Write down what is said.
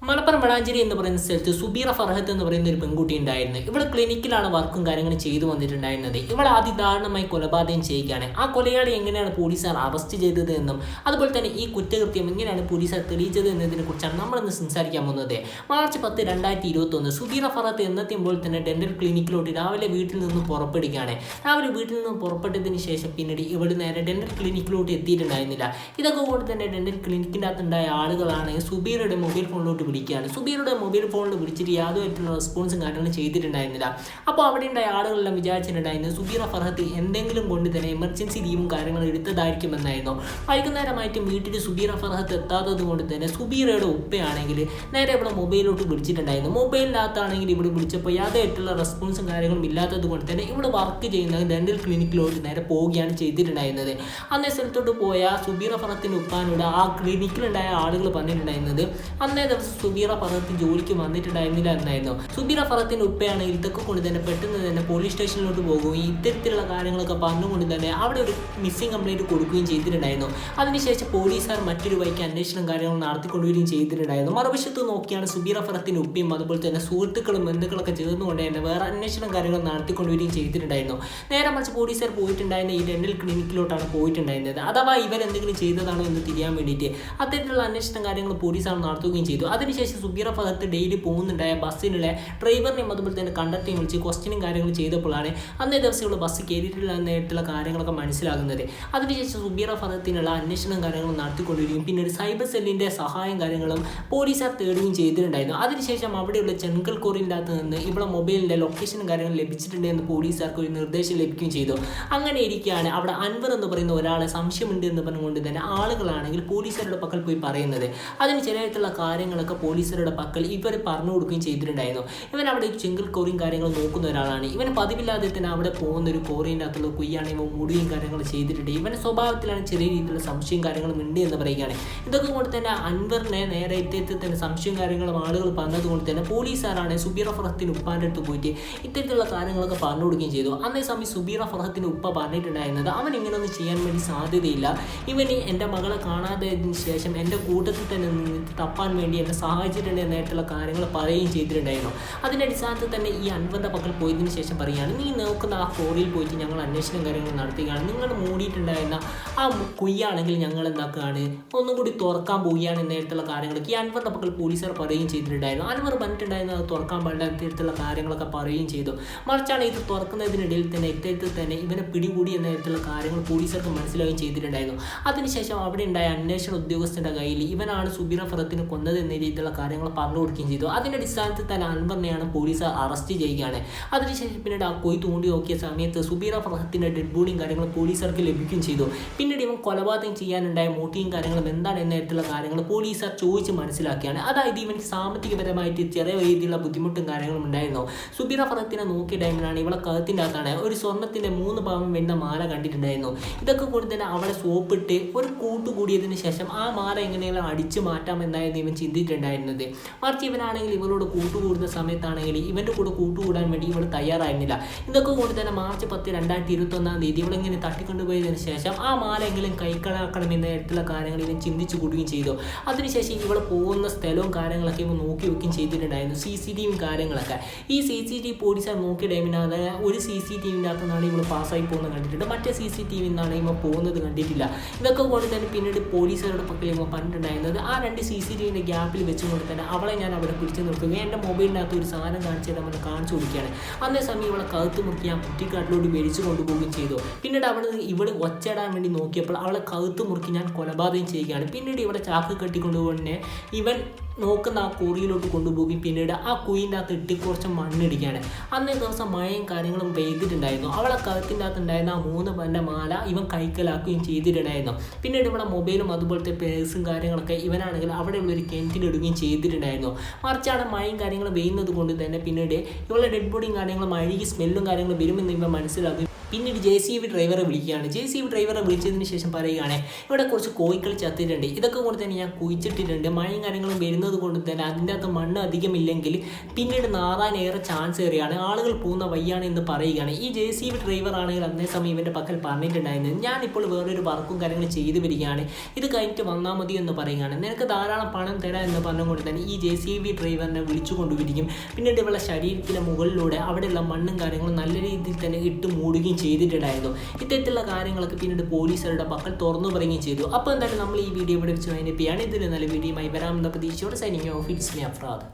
മലപ്പുറം വളാഞ്ചേരി എന്ന് പറയുന്ന സ്ഥലത്ത് സുബീറ ഫർഹത്ത് എന്ന് പറയുന്ന ഒരു പെൺകുട്ടി ഉണ്ടായിരുന്നു. ഇവിടെ ക്ലിനിക്കിലാണ് വർക്കും കാര്യങ്ങളും ചെയ്തു വന്നിട്ടുണ്ടായിരുന്നത്. ഇവളെ അതിദാരുണമായി കൊലപാതകം ചെയ്യുകയാണ്. ആ കൊലയാളി എങ്ങനെയാണ് പോലീസുകാർ അറസ്റ്റ് ചെയ്തത് എന്നും അതുപോലെ തന്നെ ഈ കുറ്റകൃത്യം എങ്ങനെയാണ് പോലീസുകാർ തെളിയിച്ചത് എന്നതിനെ കുറിച്ചാണ് നമ്മളിന്ന് സംസാരിക്കാൻ പോകുന്നത്. മാർച്ച് 10, 2021 സുബീറ ഫർഹത്ത് എന്നെത്തുമ്പോൾ തന്നെ ഡെന്റൽ ക്ലിനിക്കിലോട്ട് രാവിലെ വീട്ടിൽ നിന്ന് പുറപ്പെടുകയാണ്. രാവിലെ വീട്ടിൽ നിന്ന് പുറപ്പെട്ടതിന് ശേഷം പിന്നീട് ഇവിടെ നേരെ ഡെന്റൽ ക്ലിനിക്കിലോട്ട് എത്തിയിട്ടുണ്ടായിരുന്നില്ല. ഇതൊക്കെ കൊണ്ട് തന്നെ ഡെന്റൽ ക്ലിനിക്കിൻ്റെ അകത്തുണ്ടായ ആളുകളാണ് സുബീറയുടെ മൊബൈൽ ഫോണിലോട്ട് വിളിക്കുകയാണ്. സുബീറുടെ മൊബൈൽ ഫോണിൽ വിളിച്ചിട്ട് യാതൊരു തരത്തിലുള്ള റെസ്പോൺസും കാര്യങ്ങളും ചെയ്തിട്ടുണ്ടായിരുന്നില്ല. അപ്പോൾ അവിടെ ഉണ്ടായ ആളുകളെല്ലാം വിചാരിച്ചിട്ടുണ്ടായിരുന്നു സുബീറ ഫർഹത്ത് എന്തെങ്കിലും കൊണ്ട് തന്നെ എമർജൻസി ലീവും കാര്യങ്ങളും എടുത്തതായിരിക്കുമെന്നായിരുന്നു. വൈകുന്നേരമായിട്ട് വീട്ടിൽ സുബീറ ഫർഹത്ത് എത്താത്തത് കൊണ്ട് തന്നെ സുബീറയുടെ ഉപ്പയാണെങ്കിൽ നേരെ ഇവിടെ മൊബൈലിലോട്ട് വിളിച്ചിട്ടുണ്ടായിരുന്നു. മൊബൈലിനകത്താണെങ്കിൽ ഇവിടെ വിളിച്ചപ്പോൾ യാതൊരു തരത്തിലുള്ള റെസ്പോൺസും കാര്യങ്ങളും ഇല്ലാത്തത് കൊണ്ട് തന്നെ ഇവിടെ വർക്ക് ചെയ്യുന്ന ഡെന്റൽ ക്ലിനിക്കിലോട്ട് നേരെ പോവുകയാണ് ചെയ്തിട്ടുണ്ടായിരുന്നത്. അന്നേ സ്ഥലത്തോട്ട് പോയ സുബീറ ഫർഹത്തിൻ്റെ ഉപ്പാനോട് ആ ക്ലിനിക്കിലുണ്ടായ ആളുകൾ പറഞ്ഞിട്ടുണ്ടായിരുന്നത് അന്നേ ദിവസം സുബീറ ഫർഹത്ത് ജോലിക്ക് വന്നിട്ടുണ്ടായിരുന്നില്ല എന്നായിരുന്നു. സുബീറ ഫർഹത്തിൻ്റെ ഉപ്പയാണെങ്കിൽ ഇതൊക്കെ കൊണ്ട് തന്നെ പെട്ടെന്ന് തന്നെ പോലീസ് സ്റ്റേഷനിലോട്ട് പോകുകയും ഇത്തരത്തിലുള്ള കാര്യങ്ങളൊക്കെ പറഞ്ഞുകൊണ്ട് തന്നെ അവിടെ ഒരു മിസ്സിംഗ് കംപ്ലൈൻറ്റ് കൊടുക്കുകയും ചെയ്തിട്ടുണ്ടായിരുന്നു. അതിനുശേഷം പോലീസുകാർ മറ്റൊരു വഴിക്ക് അന്വേഷണം കാര്യങ്ങൾ നടത്തിക്കൊണ്ടുവരികയും ചെയ്തിട്ടുണ്ടായിരുന്നു. മറുവശത്ത് നോക്കിയാണ് സുബീറ ഫർഹത്തിൻ്റെ ഉപ്പയും അതുപോലെ തന്നെ സുഹൃത്തുക്കളും ബന്ധുക്കളൊക്കെ ചേർന്നുകൊണ്ട് തന്നെ വേറെ അന്വേഷണം കാര്യങ്ങൾ നടത്തിക്കൊണ്ടുവരികയും ചെയ്തിട്ടുണ്ടായിരുന്നു. നേരെ മറിച്ച് പോലീസുകാർ പോയിട്ടുണ്ടായിരുന്ന ഈ ഡെന്റൽ ക്ലിനിക്കിലോട്ടാണ് പോയിട്ടുണ്ടായിരുന്നത്. അഥവാ ഇവരെന്തെങ്കിലും ചെയ്തതാണോ എന്ന് തിരിയാൻ വേണ്ടിയിട്ട് അത്തരത്തിലുള്ള അന്വേഷണം കാര്യങ്ങൾ പോലീസാണ് നടത്തുകയും ചെയ്തു. അതിനുശേഷം സുബീറ ഫർഹത്ത് ഡെയിലി പോകുന്നുണ്ടായ ബസ്സിനുള്ള ഡ്രൈവറിനെയും അതുപോലെ തന്നെ കണ്ടക്ടറെയും വിളിച്ച് ക്വസ്റ്റ്യനും കാര്യങ്ങളും ചെയ്തപ്പോഴാണ് അന്നേ ദിവസം ഇവിടെ ബസ് കയറിയിട്ടില്ല എന്നായിട്ടുള്ള കാര്യങ്ങളൊക്കെ മനസ്സിലാകുന്നത്. അതിനുശേഷം സുബീറ ഫർഹത്തിനുള്ള അന്വേഷണം കാര്യങ്ങളും നടത്തിക്കൊണ്ടിരിക്കും. പിന്നീട് സൈബർ സെല്ലിൻ്റെ സഹായം കാര്യങ്ങളും പോലീസുകാർ തേടുകയും ചെയ്തിട്ടുണ്ടായിരുന്നു. അതിനുശേഷം അവിടെയുള്ള ചെങ്കൽ കോറിൻ്റെ അകത്ത് നിന്ന് ഇവിടെ മൊബൈലിൻ്റെ ലൊക്കേഷനും കാര്യങ്ങളും ലഭിച്ചിട്ടുണ്ട് എന്ന് പോലീസുകാർക്ക് ഒരു നിർദ്ദേശം ലഭിക്കുകയും ചെയ്തു. അങ്ങനെ ഇരിക്കുകയാണ് അവിടെ അൻവർ എന്ന് പറയുന്ന ഒരാളെ സംശയമുണ്ട് എന്ന് പറഞ്ഞുകൊണ്ട് തന്നെ ആളുകളാണെങ്കിൽ പോലീസുകാരുടെ പക്കൽ പോയി പറയുന്നത്. അതിന് ചിലതായിട്ടുള്ള കാര്യങ്ങളൊക്കെ പോലീസുകാരുടെ പക്കൽ ഇവർ പറഞ്ഞു കൊടുക്കുകയും ചെയ്തിട്ടുണ്ടായിരുന്നു. ഇവൻ അവിടെ ചെങ്കൽ കോറിയും കാര്യങ്ങളും നോക്കുന്ന ഒരാളാണ്. ഇവന് പതിവില്ലാതെ തന്നെ അവിടെ പോകുന്ന ഒരു കോറിൻ്റെ അകത്തുള്ള കുയ്യാണ് ഇവൻ മുടിയും കാര്യങ്ങൾ ചെയ്തിട്ടുണ്ട്. ഇവൻ്റെ സ്വഭാവത്തിലാണ് ചെറിയ രീതിയിലുള്ള സംശയം കാര്യങ്ങളും ഉണ്ട് എന്ന് പറയുകയാണ്. ഇതൊക്കെ കൊണ്ട് തന്നെ അൻവറിനെ നേരെ ഇത്തരത്തിൽ തന്നെ സംശയം കാര്യങ്ങളും ആളുകൾ പറഞ്ഞതുകൊണ്ട് തന്നെ പോലീസുകാരാണ് സുബീറ ഫർഹത്തിന് ഉപ്പാൻ്റെ അടുത്ത് പോയിട്ട് ഇത്തരത്തിലുള്ള കാര്യങ്ങളൊക്കെ പറഞ്ഞു കൊടുക്കുകയും ചെയ്തു. അതേ സമയം സുബീറ ഫർഹത്തിന് ഉപ്പ പറഞ്ഞിട്ടുണ്ടായിരുന്നത് അവൻ ഇങ്ങനെയൊന്നും ചെയ്യാൻ വേണ്ടി സാധ്യതയില്ല, ഇവന് എൻ്റെ മകളെ കാണാത്തതിന് ശേഷം എൻ്റെ കൂട്ടത്തിൽ തന്നെ നിന്നിട്ട് തപ്പാൻ വേണ്ടി എന്നെ സഹായിച്ചിട്ടുണ്ട് എന്നായിട്ടുള്ള കാര്യങ്ങൾ പറയുകയും ചെയ്തിട്ടുണ്ടായിരുന്നു. അതിൻ്റെ അടിസ്ഥാനത്തിൽ തന്നെ ഈ അൻവറിൻ്റെ പക്കൽ പോയതിന് ശേഷം പറയുകയാണ്, നീ നോക്കുന്ന ആ കോറിയിൽ പോയിട്ട് ഞങ്ങൾ അന്വേഷണം കാര്യങ്ങൾ നടത്തുകയാണ്, നിങ്ങൾ മൂടിയിട്ടുണ്ടായിരുന്ന ആ കുയ്യാണെങ്കിൽ ഞങ്ങൾ എന്താക്കുകയാണ് ഒന്നും കൂടി തുറക്കാൻ പോവുകയാണ് എന്നായിട്ടുള്ള കാര്യങ്ങളൊക്കെ ഈ അൻവറിൻ്റെ പക്കൽ പോലീസുകാർ പറയുകയും ചെയ്തിട്ടുണ്ടായിരുന്നു. അൻവർ പറഞ്ഞിട്ടുണ്ടായിരുന്ന അത് തുറക്കാൻ പാടില്ല ഇത്തരത്തിലുള്ള കാര്യങ്ങളൊക്കെ പറയുകയും ചെയ്തു. മറിച്ചാണ് ഇത് തുറക്കുന്നതിനിടയിൽ തന്നെ ഇത്തരത്തിൽ തന്നെ ഇവനെ പിടികൂടി എന്നായിട്ടുള്ള കാര്യങ്ങൾ പോലീസുകാർക്ക് മനസ്സിലാവുകയും ചെയ്തിട്ടുണ്ടായിരുന്നു. അതിനുശേഷം അവിടെ ഉണ്ടായ അന്വേഷണ ഉദ്യോഗസ്ഥൻ്റെ കയ്യിൽ ഇവനാണ് സുബീറ ഫർഹത്തിനെ കൊന്നത് എന്ന രീതിയിലുള്ള കാര്യങ്ങൾ പറഞ്ഞു കൊടുക്കുകയും ചെയ്തു. അതിൻ്റെ അടിസ്ഥാനത്തിൽ തന്നെ അൻവറിനെയാണ് പോലീസ് അറസ്റ്റ് ചെയ്യുകയാണ്. അതിനുശേഷം പിന്നീട് ആ കൊയ് തൂണ്ടി നോക്കിയ സമയത്ത് സുബീറ ഫർഹത്തിൻ്റെ ഡെഡ് ബോഡിയും കാര്യങ്ങളും പോലീസുകാർക്ക് ലഭിക്കുകയും ചെയ്തു. പിന്നീട് ഇവൻ കൊലപാതകം ചെയ്യാനുണ്ടായ മോട്ടീവും കാര്യങ്ങളും എന്താണ് എന്നായിട്ടുള്ള കാര്യങ്ങൾ പോലീസുകാർ ചോദിച്ച് മനസ്സിലാക്കിയാണ്. അതായത് ഇവന് സാമ്പത്തികപരമായിട്ട് ചെറിയ രീതിയിലുള്ള ബുദ്ധിമുട്ടും കാര്യങ്ങളും ഉണ്ടായിരുന്നു. സുബീറ ഫർഹത്തിനെ നോക്കിയ ടൈമിലാണ് ഇവളെ കഴുത്തിൻ്റെ അകത്താണ് ഒരു സ്വർണ്ണത്തിൻ്റെ 3 പവൻ വരുന്ന മാല കണ്ടിട്ടുണ്ടായിരുന്നു. ഇതൊക്കെ കൊണ്ട് തന്നെ അവളെ സോപ്പിട്ട് ഒരു കൂട്ടുകൂടിയതിന് ശേഷം ആ മാല എങ്ങനെയെങ്കിലും അടിച്ചു മാറ്റാമെന്നായിരുന്നു ഇവൻ ചിന്തിച്ചിട്ടുണ്ടായിരുന്നത്. മറിച്ച് ഇവനാണെങ്കിൽ ഇവളോട് കൂട്ടുകൂടുന്ന സമയത്താണെങ്കിൽ ഇവൻ്റെ കൂടെ കൂട്ടുകൂടാൻ വേണ്ടി ഇവൾ തയ്യാറായിരുന്നില്ല. ഇതൊക്കെ കൊണ്ട് തന്നെ മാർച്ച് 10, 2021 ഇവളിങ്ങനെ തട്ടിക്കൊണ്ടുപോയതിന് ശേഷം ആ മാല എങ്കിലും കൈക്കലാക്കണം എന്ന തരത്തിലുള്ള കാര്യങ്ങൾ ഇവൻ ചിന്തിച്ചു കൂടുകയും ചെയ്തു. അതിനുശേഷം ഇവൾ പോകുന്ന സ്ഥലവും കാര്യങ്ങളൊക്കെ ഇവൻ നോക്കി വെക്കുകയും ചെയ്തിട്ടുണ്ടായിരുന്നു. CCTV കാര്യങ്ങളൊക്കെ ഈ CCTV പോലീസുകാർ നോക്കിയ ടൈമിനകത്ത് ഒരു CCTVൻ്റെ അകത്തു നിന്നാണ് ഇവൾ പാസ്സായി പോകുന്നത് കണ്ടിട്ടുണ്ട്, മറ്റേ CCTV നിന്നാണ് ഇവ പോകുന്നത് കണ്ടിട്ടില്ല. ഇതൊക്കെ കൊണ്ട് തന്നെ പിന്നീട് പോലീസുകാരുടെ പക്കൽ ഇവ പറഞ്ഞിട്ടുണ്ടായിരുന്നത് ആ 2 CCTVൻ്റെ ഗ്യാപ്പിൽ വെച്ചുകൊണ്ട് തന്നെ അവളെ ഞാൻ അവിടെ പിടിച്ചു നിർത്തുകയും എൻ്റെ മൊബൈലിനകത്ത് ഒരു സാധനം കാണിച്ചിട്ട് അവനെ കാണിച്ചു കൊടുക്കുകയാണ്. അതേ സമയം ഇവളെ കഴുത്ത് മുറുക്കി ഞാൻ കുറ്റിക്കാട്ടിലോട്ട് വലിച്ചു കൊണ്ടുപോവുകയും ചെയ്തു. പിന്നീട് അവിടെ ഇവൾ ഒച്ചയിടാൻ വേണ്ടി നോക്കിയപ്പോൾ അവളെ കഴുത്ത് മുറുക്കി ഞാൻ കൊലപാതകം ചെയ്യുകയാണ്. പിന്നീട് ഇവിടെ ചാക്ക് കെട്ടിക്കൊണ്ടുപോന്നെ ഇവൻ നോക്കുന്ന ആ കോറിയിലോട്ട് കൊണ്ടുപോകുകയും പിന്നീട് ആ കുയിൻ്റെ അകത്ത് ഇട്ടി കുറച്ച് മണ്ണിടിക്കുകയാണ്. അന്നേ ദിവസം മഴയും കാര്യങ്ങളും പെയ്തിട്ടുണ്ടായിരുന്നു. അവളെ കഴുത്തിൻ്റെ അകത്ത് ഉണ്ടായിരുന്ന ആ 3 പവൻ്റെ മാല ഇവൻ കൈക്കലാക്കുകയും ചെയ്തിട്ടുണ്ടായിരുന്നു. പിന്നീട് ഇവിടെ മൊബൈലും അതുപോലത്തെ പേഴ്സും കാര്യങ്ങളൊക്കെ ഇവനാണെങ്കിൽ അവിടെയുള്ളൊരു കിണറ്റിലിടുകയും ചെയ്തിട്ടുണ്ടായിരുന്നു. മറിച്ചാണ് മഴയും കാര്യങ്ങളും പെയ്യുന്നത് കൊണ്ട് തന്നെ പിന്നീട് ഇവളുടെ ഡെഡ് ബോഡിയും കാര്യങ്ങളും അഴുകി സ്മെല്ലും കാര്യങ്ങളും വരുമെന്ന് ഇവൻ മനസ്സിലാക്കി. പിന്നീട് JCB ഡ്രൈവറെ വിളിക്കുകയാണ്. JCB ഡ്രൈവറെ വിളിച്ചതിന് ശേഷം പറയുകയാണ്, ഇവിടെ കുറച്ച് കോഴികൾ ചത്തിട്ടുണ്ട്, ഇതൊക്കെ കൊണ്ട് തന്നെ ഞാൻ കുഴിച്ചിട്ടിട്ടുണ്ട്, മഴയും കാര്യങ്ങളും വരുന്നത് എന്നതുകൊണ്ട് തന്നെ അതിൻ്റെ അകത്ത് മണ്ണ് അധികമില്ലെങ്കിൽ പിന്നീട് നാറാനേറെ ചാൻസ് ഏറിയാണ്, ആളുകൾ പോകുന്ന വയ്യാണ് എന്ന് പറയുകയാണ്. ഈ JCB ഡ്രൈവർ ആണെങ്കിൽ അന്നേ സമയം ഇവൻ്റെ പക്കൽ പറഞ്ഞിട്ടുണ്ടായിരുന്നത്, ഞാനിപ്പോൾ വേറൊരു വർക്കും കാര്യങ്ങളും ചെയ്തു വരികയാണ്, ഇത് കഴിഞ്ഞിട്ട് വന്നാൽ മതി എന്ന് പറയുകയാണ്. നിനക്ക് ധാരാളം പണം തരാം എന്ന് പറഞ്ഞുകൊണ്ട് തന്നെ ഈ JCB ഡ്രൈവറിനെ വിളിച്ചു കൊണ്ടുവരികയും പിന്നീട് ഇവളുടെ ശരീരത്തിലെ മുകളിലൂടെ അവിടെയുള്ള മണ്ണും കാര്യങ്ങളും നല്ല രീതിയിൽ തന്നെ ഇട്ട് മൂടുകയും ചെയ്തിട്ടുണ്ടായിരുന്നു. ഇത്തരത്തിലുള്ള കാര്യങ്ങളൊക്കെ പിന്നീട് പോലീസുകാരുടെ പക്കൽ തുറന്നു പറയുകയും ചെയ്തു. അപ്പോൾ എന്തായാലും നമ്മൾ ഈ വീഡിയോ ഇവിടെ വെച്ച് അതിനെ ഇതിൽ നല്ല വീഡിയോയുമായി വരാമെന്ന പ്രതീക്ഷയോടെ signing off. It's me Afrad.